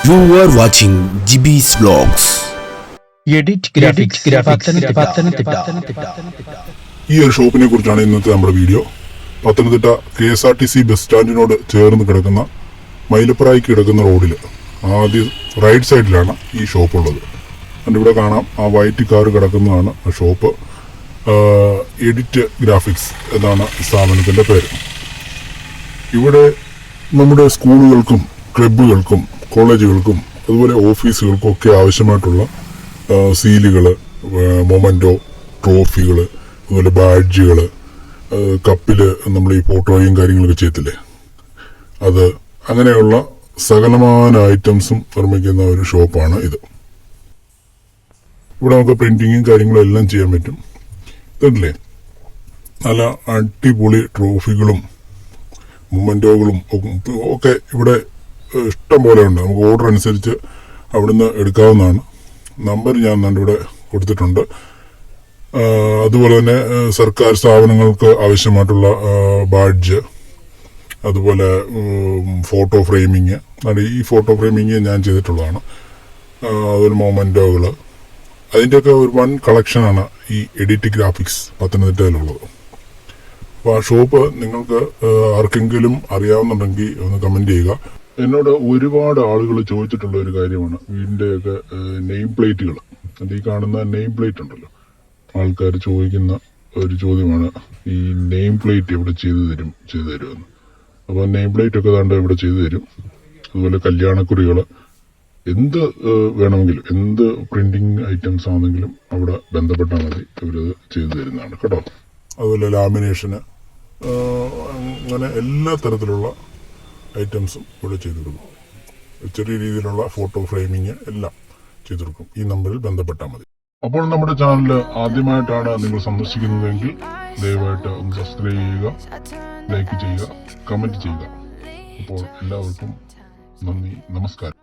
You are watching GB's Vlogs. Edit Graphics Pathanamthitta. ഈ ഒരു ഷോപ്പിനെ കുറിച്ചാണ് ഇന്നത്തെ നമ്മുടെ വീഡിയോ. പത്തനംതിട്ട KSRTC ബസ് സ്റ്റാൻഡിനോട് ചേർന്ന് കിടക്കുന്ന മൈലപ്രായിക്ക് കിടക്കുന്ന റോഡിൽ ആദ്യം റൈറ്റ് സൈഡിലാണ് ഈ ഷോപ്പ് ഉള്ളത്. ഇവിടെ കാണാം ആ വൈറ്റ് കാർ കിടക്കുന്നതാണ് ആ ഷോപ്പ്. എഡിറ്റ് ഗ്രാഫിക്സ് എന്നാണ് സ്ഥാപനത്തിൻ്റെ പേര്. ഇവിടെ നമ്മുടെ സ്കൂളുകൾക്കും ക്ലബ്ബുകൾക്കും കോളേജുകൾക്കും അതുപോലെ ഓഫീസുകൾക്കും ഒക്കെ ആവശ്യമായിട്ടുള്ള സീലുകൾ, മൊമൻറ്റോ, ട്രോഫികൾ, അതുപോലെ ബാഡ്ജുകൾ, കപ്പിൽ നമ്മൾ ഈ ഫോട്ടോയും കാര്യങ്ങളൊക്കെ ചെയ്യത്തില്ലേ, അത് അങ്ങനെയുള്ള സകലമാന ഐറ്റംസും നിർമ്മിക്കുന്ന ഒരു ഷോപ്പാണ് ഇത്. ഇവിടെ നമുക്ക് പ്രിന്റിങ്ങും കാര്യങ്ങളും എല്ലാം ചെയ്യാൻ പറ്റും. ഇതല്ലേ നല്ല അടിപൊളി ട്രോഫികളും മൊമൻറ്റോകളും ഒക്കെ ഇവിടെ ഇഷ്ടം പോലെ ഉണ്ട്. നമുക്ക് ഓർഡർ അനുസരിച്ച് അവിടുന്ന് എടുക്കാവുന്നതാണ്. നമ്പർ ഞാൻ ഇവിടെ കൊടുത്തിട്ടുണ്ട്. അതുപോലെ തന്നെ സർക്കാർ സ്ഥാപനങ്ങൾക്ക് ആവശ്യമായിട്ടുള്ള ബാഡ്ജ്, അതുപോലെ ഫോട്ടോ ഫ്രെയിമിങ്, ഈ ഫോട്ടോ ഫ്രെയിമിങ് ഞാൻ ചെയ്തിട്ടുള്ളതാണ്. അതുപോലെ മൊമൻറ്റോകൾ, അതിൻ്റെയൊക്കെ ഒരു വൺ കളക്ഷനാണ് ഈ എഡിറ്റ് ഗ്രാഫിക്സ് പത്തനംതിട്ടയിലുള്ളത്. അപ്പോൾ ആ ഷോപ്പ് നിങ്ങൾക്ക് ആർക്കെങ്കിലും അറിയാവുന്നുണ്ടെങ്കിൽ ഒന്ന് കമൻറ്റ് ചെയ്യുക. എന്നോട് ഒരുപാട് ആളുകൾ ചോദിച്ചിട്ടുള്ള ഒരു കാര്യമാണ് വീടിൻ്റെയൊക്കെ നെയിം പ്ലേറ്റുകൾ. ഈ കാണുന്ന നെയിം പ്ലേറ്റ് ഉണ്ടല്ലോ, ആൾക്കാർ ചോദിക്കുന്ന ഒരു ചോദ്യമാണ് ഈ നെയിം പ്ലേറ്റ് എവിടെ ചെയ്തു തരുമെന്ന്. അപ്പോൾ നെയിം പ്ലേറ്റ് ഒക്കെ ദാണ്ട് ഇവിടെ ചെയ്തു തരും. അതുപോലെ കല്യാണക്കുറികൾ, എന്ത് വേണമെങ്കിലും, എന്ത് പ്രിന്റിങ് ഐറ്റംസ് ആണെങ്കിലും അവിടെ ബന്ധപ്പെട്ടാൽ മതി, ഇവരത് ചെയ്തു തരുന്നതാണ് കേട്ടോ. അതുപോലെ ലാമിനേഷന്, അങ്ങനെ എല്ലാ തരത്തിലുള്ള ഐറ്റംസും ഇവിടെ ചെയ്തു കൊടുക്കും. ചെറിയ രീതിയിലുള്ള ഫോട്ടോ ഫ്രെയിമിങ് എല്ലാം ചെയ്തു കൊടുക്കും. ഈ നമ്പറിൽ ബന്ധപ്പെട്ടാൽ മതി. അപ്പോൾ നമ്മുടെ ചാനൽ ആദ്യമായിട്ടാണ് നിങ്ങൾ സന്ദർശിക്കുന്നതെങ്കിൽ ദയവായിട്ട് ഒന്ന് സബ്സ്ക്രൈബ് ചെയ്യുക, ലൈക്ക് ചെയ്യുക, കമൻറ്റ് ചെയ്യുക. അപ്പോൾ എല്ലാവർക്കും നന്ദി, നമസ്കാരം.